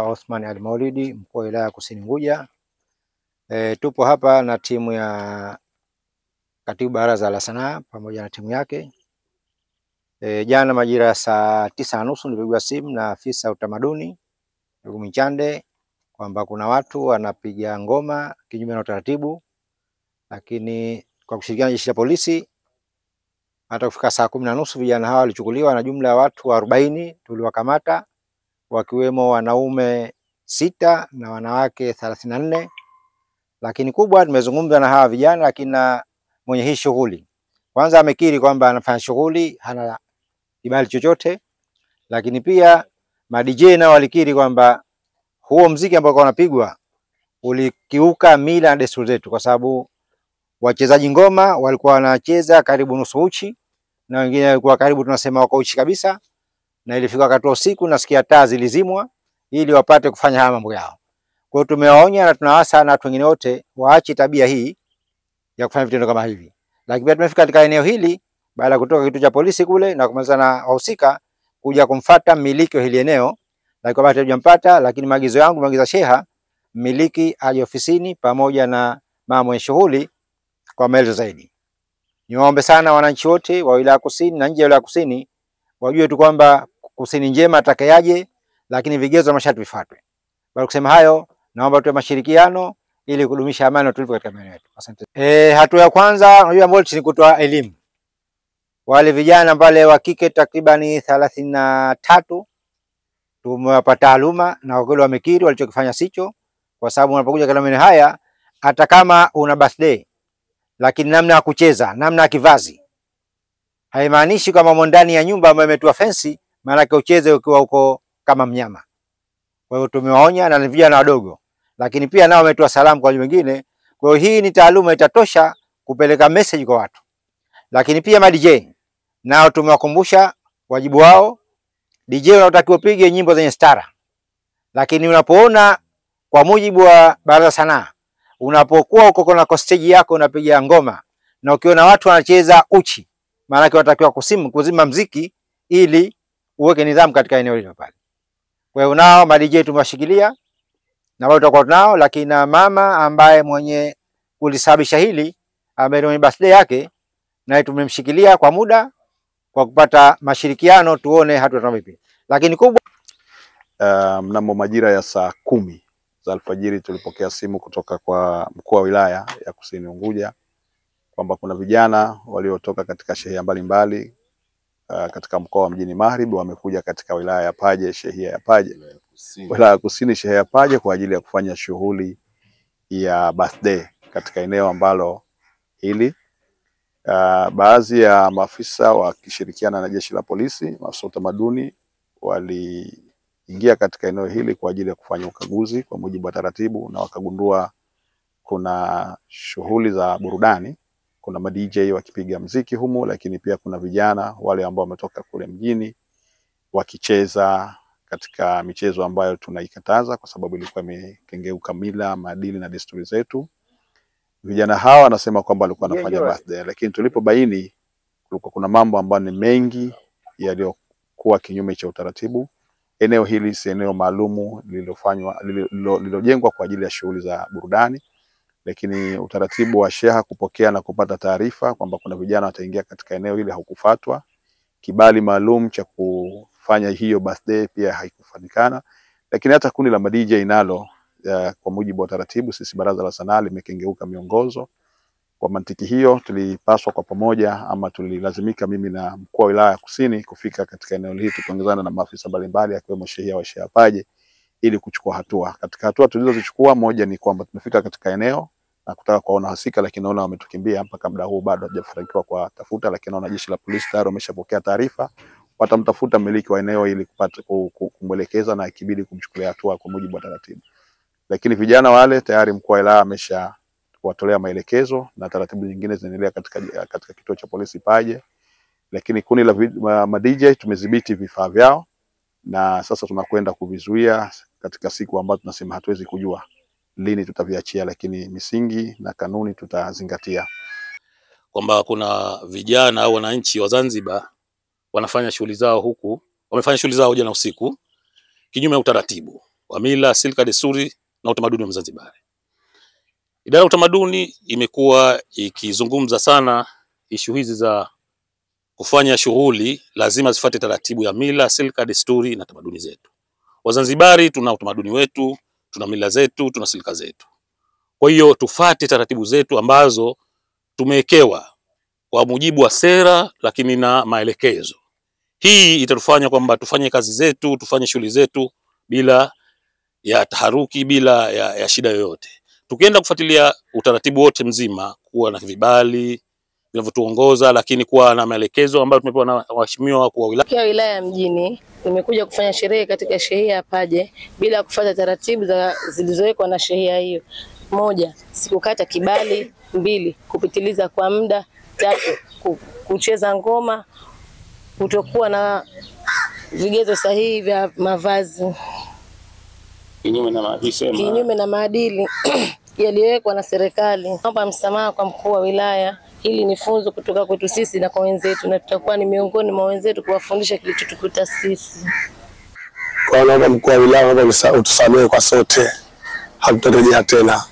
Othman Ali Maulidi, mkuu wa wilaya ya Kusini Unguja. Tupo hapa na timu ya katibu baraza la sanaa pamoja na timu yake. Jana majira ya saa 9:30 nilipigwa simu na afisa utamaduni ndugu Michande kwamba kuna watu wanapiga ngoma kinyume na utaratibu, lakini kwa kushirikiana jeshi la polisi hata kufika saa 10:30 vijana hawa walichukuliwa na jumla ya watu 40 tuliwakamata, wakiwemo wanaume 6 na wanawake 34. Lakini kubwa tumezungumza na hawa vijana, lakini mwenye hii shughuli kwanza amekiri kwamba anafanya shughuli, hana kibali chochote, lakini pia ma DJ nao walikiri kwamba huo mziki ambao unapigwa ulikiuka mila na desturi zetu, kwa sababu wachezaji ngoma walikuwa wanacheza karibu nusu uchi na wengine walikuwa karibu tunasema wako uchi kabisa, na ilifika wakati wa usiku nasikia taa zilizimwa ili wapate kufanya haya mambo yao. Kwa hiyo tumewaonya na tunawasa na watu wengine wote waache tabia hii ya kufanya vitendo kama hivi. Lakini pia tumefika katika eneo hili baada ya kutoka kituo cha polisi kule na kumaliza na wahusika kuja kumfuata mmiliki wa hili eneo, na kwa bahati tujampata, lakini maagizo yangu, maagiza sheha mmiliki aje ofisini pamoja na mama mwenye shughuli kwa maelezo zaidi. Niwaombe sana wananchi wote wa wilaya Kusini na nje ya wilaya Kusini wajue tu kwamba Kusini njema atakayeaje, lakini vigezo na masharti vifuatwe. Baada kusema hayo, naomba tuwe mashirikiano ili kudumisha amani na utulivu katika maeneo yetu. Asante. Hatua ya kwanza unajua Molt ni kutoa elimu. Wale vijana pale wa kike takribani 33 tumewapa taaluma na wakili wamekiri walichokifanya sicho, kwa sababu unapokuja katika maeneo haya hata kama una birthday, lakini namna ya kucheza, namna ya kivazi haimaanishi kama ndani ya nyumba ambayo imetua fence maana yake ucheze ukiwa uko kama mnyama. Kwa hiyo tumewaonya na vijana wadogo, lakini pia nao wametoa salamu kwa wengine. Kwa hiyo hii ni taaluma itatosha kupeleka message kwa watu. Lakini pia ma DJ nao tumewakumbusha wajibu wao. DJ unatakiwa upige nyimbo zenye stara, lakini unapoona kwa mujibu wa baraza sanaa, unapokuwa uko na stage yako unapiga ngoma na ukiona watu wanacheza uchi, maana yake unatakiwa kuzima mziki ili uweke nidhamu katika eneo hilo pale. Kwa hiyo nao ma DJ tumewashikilia na wao tutakuwa nao, lakini mama ambaye mwenye kulisababisha hili ambaye ni birthday yake na tumemshikilia kwa muda kwa kupata mashirikiano tuone hatua vipi. Lakini kubwa mnamo majira ya saa 10 za alfajiri tulipokea simu kutoka kwa mkuu wa wilaya ya Kusini Unguja kwamba kuna vijana waliotoka katika shehia mbalimbali katika mkoa wa Mjini Magharibi wamekuja katika wilaya ya Paje, shehia ya Paje, wilaya ya Kusini, shehia ya Paje kwa ajili ya kufanya shughuli ya birthday katika eneo ambalo hili baadhi ya maafisa wakishirikiana na jeshi la polisi, maafisa utamaduni waliingia katika eneo hili kwa ajili ya kufanya ukaguzi kwa mujibu wa taratibu, na wakagundua kuna shughuli za burudani, kuna ma DJ wakipiga mziki humu, lakini pia kuna vijana wale ambao wametoka kule mjini wakicheza katika michezo ambayo tunaikataza kwa sababu ilikuwa imekengeuka mila, maadili na desturi zetu. Vijana hawa wanasema kwamba walikuwa wanafanya birthday, lakini tulipobaini kulikuwa kuna mambo ambayo ni mengi yaliyokuwa kinyume cha utaratibu. Eneo hili si eneo maalumu lililojengwa kwa ajili ya shughuli za burudani, lakini utaratibu wa sheha kupokea na kupata taarifa kwamba kuna vijana wataingia katika eneo hili haukufuatwa. Kibali maalum cha kufanya hiyo birthday pia haikufanikana, lakini hata kundi la DJ nalo kwa mujibu wa taratibu sisi baraza la sanaa limekengeuka miongozo. Kwa mantiki hiyo tulipaswa kwa pamoja ama tulilazimika mimi na mkuu wa wilaya ya Kusini kufika katika eneo hili tukiongozana na maafisa mbalimbali akiwemo shehia wa shehia Paje ili kuchukua hatua. Katika hatua tulizozichukua, moja ni kwamba tumefika katika eneo na kutaka kuona hasika, lakini naona wametukimbia mpaka muda huu bado hajafanikiwa kwa tafuta, lakini naona jeshi la polisi tayari wameshapokea taarifa, watamtafuta mmiliki wa eneo ili kupata kumwelekeza na ikibidi kumchukulia hatua kwa mujibu wa taratibu. Lakini vijana wale tayari mkuu wa wilaya ameshawatolea maelekezo na taratibu nyingine zinaendelea katika kituo cha polisi Paje. Lakini kundi la ma DJ tumedhibiti vifaa vyao na sasa tunakwenda kuvizuia katika siku ambazo tunasema hatuwezi kujua lini tutaviachia, lakini misingi na kanuni tutazingatia. Kwamba kuna vijana au wananchi wa Zanzibar wanafanya shughuli zao huku, wamefanya shughuli zao jana usiku kinyume na utaratibu. wa mila, silka, desturi na utamaduni wa Mzanzibari. Idara ya utamaduni imekuwa ikizungumza sana ishu hizi za kufanya shughuli lazima zifuate taratibu ya mila, silka, desturi na tamaduni zetu. Wazanzibari tuna utamaduni wetu, tuna mila zetu, tuna silka zetu. Kwa hiyo tufate taratibu zetu ambazo tumewekewa kwa mujibu wa sera lakini na maelekezo. Hii itatufanya kwamba tufanye kazi zetu, tufanye shughuli zetu bila ya taharuki, bila ya shida yoyote. Tukienda kufuatilia utaratibu wote mzima, kuwa na vibali vinavyotuongoza, lakini kuwa na maelekezo ambayo tumepewa na waheshimiwa wakuu wa wilaya. Kwa wilaya Mjini nimekuja kufanya sherehe katika shehia ya Paje bila kufuata taratibu zilizowekwa na shehia hiyo. 1, sikukata kibali. 2, kupitiliza kwa muda. 3, kucheza ngoma, kutokuwa na vigezo sahihi vya mavazi, kinyume na maadili yaliyowekwa na serikali. Naomba msamaha kwa mkuu wa wilaya. Hili ni funzo kutoka kwetu sisi na kwa wenzetu, na tutakuwa ni miongoni mwa wenzetu kuwafundisha kilichotukuta sisi. Kwa naomba mkuu wa wilaya utusamehe kwa sote, hatutarejea tena.